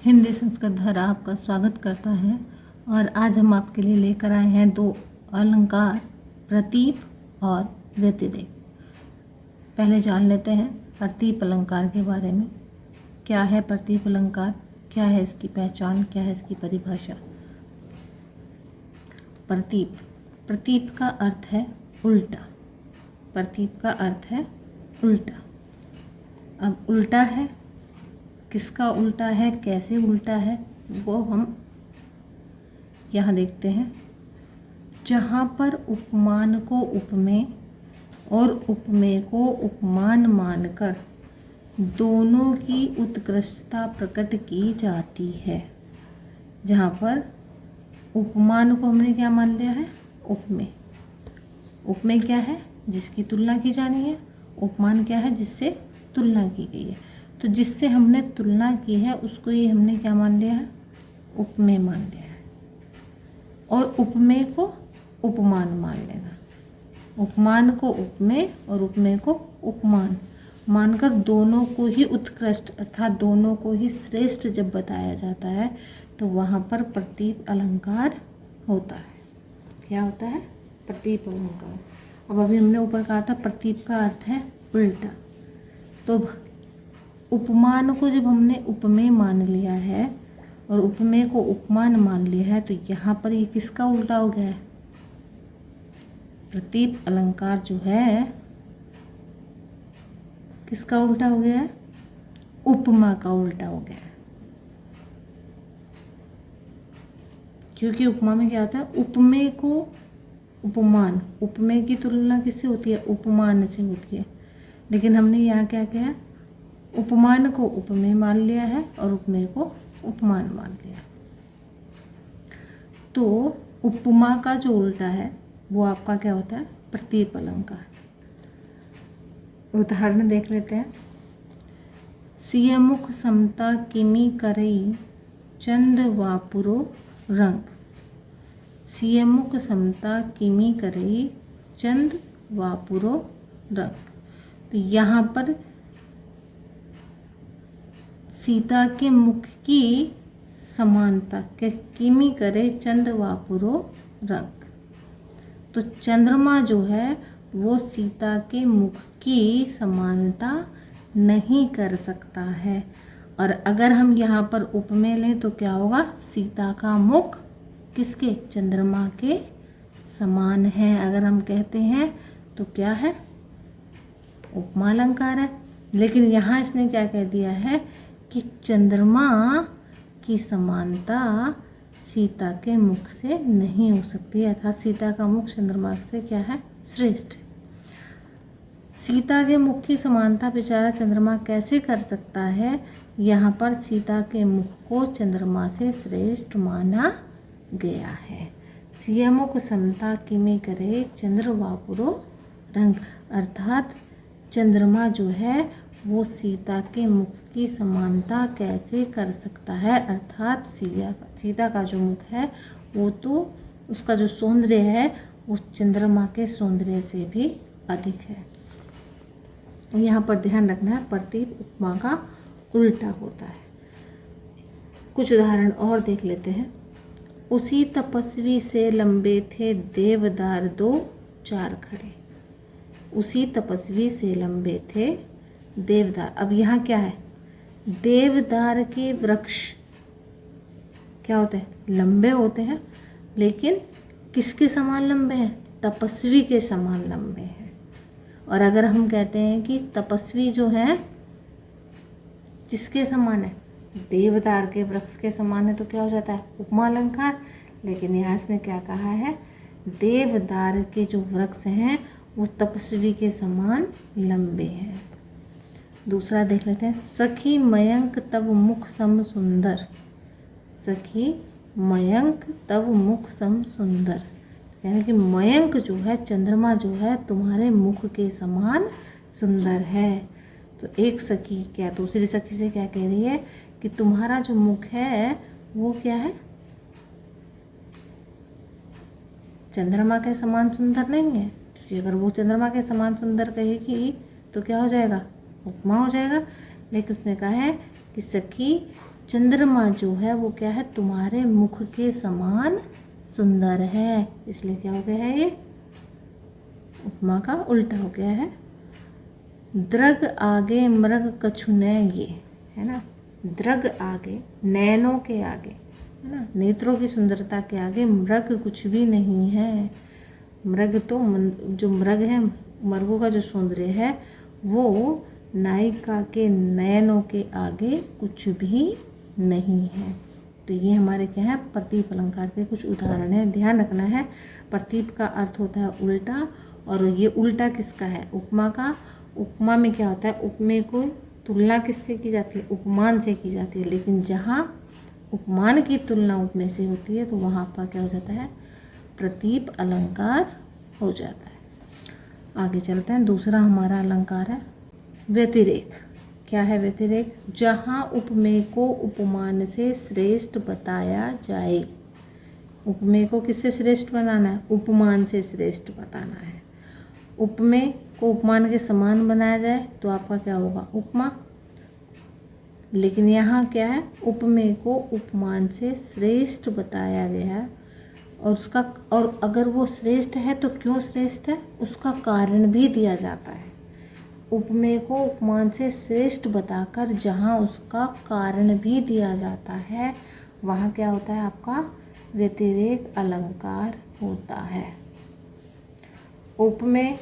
हिंदी संस्कृत धारा आपका स्वागत करता है। और आज हम आपके लिए लेकर आए हैं दो अलंकार, प्रतीप और व्यतिरेक। पहले जान लेते हैं प्रतीप अलंकार के बारे में। क्या है प्रतीप अलंकार, क्या है इसकी पहचान, क्या है इसकी परिभाषा। प्रतीप, प्रतीप का अर्थ है उल्टा। प्रतीप का अर्थ है उल्टा। अब उल्टा है, किसका उल्टा है, कैसे उल्टा है, वो हम यहाँ देखते हैं। जहाँ पर उपमान को उपमेय और उपमेय को उपमान मानकर दोनों की उत्कृष्टता प्रकट की जाती है। जहाँ पर उपमान को हमने क्या मान लिया है, उपमेय। उपमेय क्या है, जिसकी तुलना की जानी है। उपमान क्या है, जिससे तुलना की गई है। तो जिससे हमने तुलना की है उसको ही हमने क्या मान लिया है, उपमेय मान लिया है। और उपमेय को उपमान मान लेना। उपमान को उपमेय और उपमेय को उपमान मानकर दोनों को ही उत्कृष्ट अर्थात दोनों को ही श्रेष्ठ जब बताया जाता है तो वहाँ पर प्रतीप अलंकार होता है। क्या होता है, प्रतीप अलंकार। अब अभी हमने ऊपर कहा था प्रतीप का अर्थ है उल्टा। तो उपमान को जब हमने उपमेय मान लिया है और उपमेय को उपमान मान लिया है तो यहाँ पर ये किसका उल्टा हो गया है, प्रतीप अलंकार जो है किसका उल्टा हो गया है, उपमा का उल्टा हो गया है। क्योंकि उपमा में क्या होता है, उपमेय को उपमान, उपमेय की तुलना किससे होती है, उपमान से होती है। लेकिन हमने यहाँ क्या किया, उपमान को उपमेय मान लिया है और उपमेय को उपमान मान लिया। तो उपमा का जो उल्टा है वो आपका क्या होता है, प्रतीप अलंकार। उदाहरण देख लेते हैं। सियमुख समता किमी करई चंद वापुरो रंग। सियमुख समता किमी करई चंद वापुरो रंग। तो यहाँ पर सीता के मुख की समानता के किमी करे चंद वापुरो रंग। तो चंद्रमा जो है वो सीता के मुख की समानता नहीं कर सकता है। और अगर हम यहाँ पर उपमेय लें तो क्या होगा, सीता का मुख किसके, चंद्रमा के समान है। अगर हम कहते हैं तो क्या है, उपमा अलंकार है। लेकिन यहाँ इसने क्या कह दिया है कि चंद्रमा की समानता सीता के मुख से नहीं हो सकती है, अर्थात सीता का मुख चंद्रमा से क्या है, श्रेष्ठ। सीता के मुख की समानता बेचारा चंद्रमा कैसे कर सकता है। यहाँ पर सीता के मुख को चंद्रमा से श्रेष्ठ माना गया है। सियमुख समता किमी करे चंद्र वापुरो रंग। अर्थात चंद्रमा जो है वो सीता के मुख की समानता कैसे कर सकता है। अर्थात सीता का जो मुख है वो तो उसका जो सौंदर्य है वो चंद्रमा के सौंदर्य से भी अधिक है। यहाँ पर ध्यान रखना है, प्रतीप उपमा का उल्टा होता है। कुछ उदाहरण और देख लेते हैं। उसी तपस्वी से लंबे थे देवदार दो चार खड़े। उसी तपस्वी से लंबे थे देवदार। अब यहाँ क्या है, देवदार के वृक्ष क्या होते हैं, लंबे होते हैं। लेकिन किसके समान लंबे हैं, तपस्वी के समान लंबे हैं। और अगर हम कहते हैं कि तपस्वी जो है किसके समान है, देवदार के वृक्ष के समान है, तो क्या हो जाता है, उपमा अलंकार। लेकिन यहाँ इसने क्या कहा है, देवदार के जो वृक्ष हैं वो तपस्वी के समान लंबे हैं। दूसरा देख लेते हैं। सखी मयंक तब मुख सम सुंदर। सखी मयंक तब मुख सम सुंदर, यानी कि मयंक जो है, चंद्रमा जो है तुम्हारे मुख के समान सुंदर है। तो एक सखी क्या दूसरी सखी से क्या कह रही है कि तुम्हारा जो मुख है वो क्या है, चंद्रमा के समान सुंदर नहीं है। क्योंकि अगर वो चंद्रमा के समान सुंदर कहेगी तो क्या हो जाएगा, उपमा हो जाएगा। लेकिन उसने कहा है कि सखी चंद्रमा जो है वो क्या है, तुम्हारे मुख के समान सुंदर है, इसलिए क्या हो गया है, ये उपमा का उल्टा हो गया है। द्रग आगे मृग कछु नय, ये है ना, द्रग आगे, नैनों के आगे, है ना, नेत्रों की सुंदरता के आगे मृग कुछ भी नहीं है। मृग तो जो मृग है, मृगों का जो सौंदर्य है वो नायिका के नयनों के आगे कुछ भी नहीं है। तो ये हमारे क्या है, प्रतीप अलंकार के कुछ उदाहरण हैं। ध्यान रखना है, प्रतीप का अर्थ होता है उल्टा, और ये उल्टा किसका है, उपमा का। उपमा में क्या होता है, उपमे को तुलना किससे की जाती है, उपमान से की जाती है, लेकिन जहाँ उपमान की तुलना उपमे से होती है तो वहाँ पर क्या हो जाता है, प्रतीप अलंकार हो जाता है। आगे चलते हैं। दूसरा हमारा अलंकार है व्यतिरेक। क्या है व्यतिरेक, जहाँ उपमेय को उपमान से श्रेष्ठ बताया जाए। उपमेय को किससे श्रेष्ठ बनाना है, उपमान से श्रेष्ठ बताना है। उपमेय को उपमान के समान बनाया जाए तो आपका क्या होगा, उपमा। लेकिन यहाँ क्या है, उपमेय को उपमान से श्रेष्ठ बताया गया है, और उसका, और अगर वो श्रेष्ठ है तो क्यों श्रेष्ठ है, उसका कारण भी दिया जाता है। उपमेय को उपमान से श्रेष्ठ बताकर जहाँ उसका कारण भी दिया जाता है, वहाँ क्या होता है, आपका व्यतिरेक अलंकार होता है। उपमेय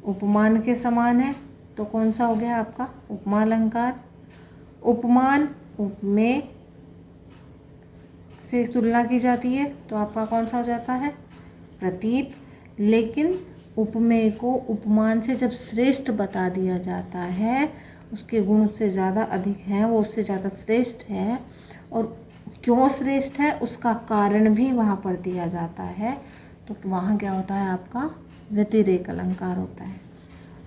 उपमान के समान है तो कौन सा हो गया आपका, उपमा अलंकार। उपमान उपमेय से तुलना की जाती है तो आपका कौन सा हो जाता है, प्रतीप। लेकिन उपमेय को उपमान से जब श्रेष्ठ बता दिया जाता है, उसके गुण उससे ज़्यादा अधिक हैं, वो उससे ज़्यादा श्रेष्ठ है, और क्यों श्रेष्ठ है उसका कारण भी वहाँ पर दिया जाता है, तो वहाँ क्या होता है, आपका व्यतिरेक अलंकार होता है।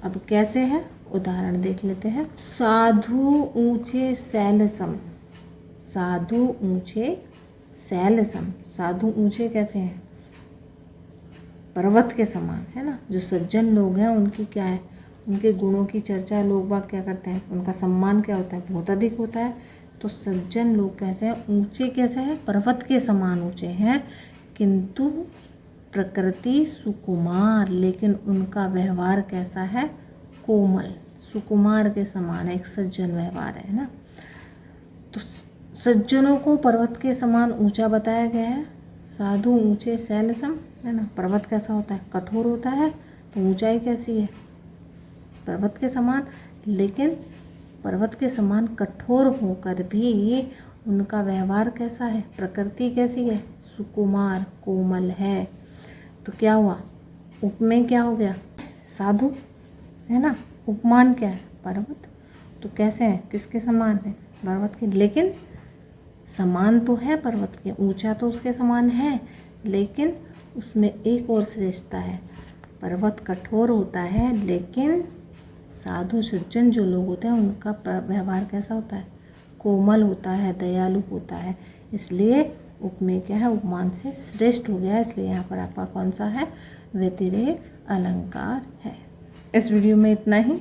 अब कैसे है, उदाहरण देख लेते हैं। साधु ऊंचे शैलसम, साधु ऊंचे शैलसम, साधु ऊंचे कैसे हैं, पर्वत के समान, है ना। जो सज्जन लोग हैं उनकी क्या है, उनके गुणों की चर्चा लोग बाग क्या करते हैं, उनका सम्मान क्या होता है, बहुत अधिक होता है। तो सज्जन लोग कैसे हैं, ऊंचे कैसे हैं, पर्वत के समान ऊंचे हैं, किंतु प्रकृति सुकुमार, लेकिन उनका व्यवहार कैसा है, कोमल, सुकुमार के समान, एक सज्जन व्यवहार है ना। तो सज्जनों को पर्वत के समान ऊंचा बताया गया है। साधु ऊंचे शैलसम, है ना, पर्वत कैसा होता है, कठोर होता है, तो ऊंचाई कैसी है, पर्वत के समान। लेकिन पर्वत के समान कठोर होकर भी उनका व्यवहार कैसा है, प्रकृति कैसी है, सुकुमार कोमल है। तो क्या हुआ, उपमेय क्या हो गया, साधु, है ना, उपमान क्या है, पर्वत। तो कैसे हैं, किसके समान है, पर्वत के, लेकिन समान तो है पर्वत के, ऊंचा तो उसके समान है, लेकिन उसमें एक और श्रेष्ठता है, पर्वत कठोर होता है, लेकिन साधु सज्जन जो लोग होते हैं उनका व्यवहार कैसा होता है, कोमल होता है, दयालु होता है। इसलिए उपमेय क्या है, उपमान से श्रेष्ठ हो गया, इसलिए यहाँ पर आपका कौन सा है, व्यतिरेक अलंकार है। इस वीडियो में इतना ही।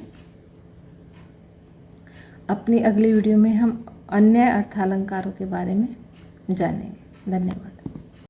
अपनी अगली वीडियो में हम अन्य अर्थालंकारों के बारे में जानेंगे। धन्यवाद।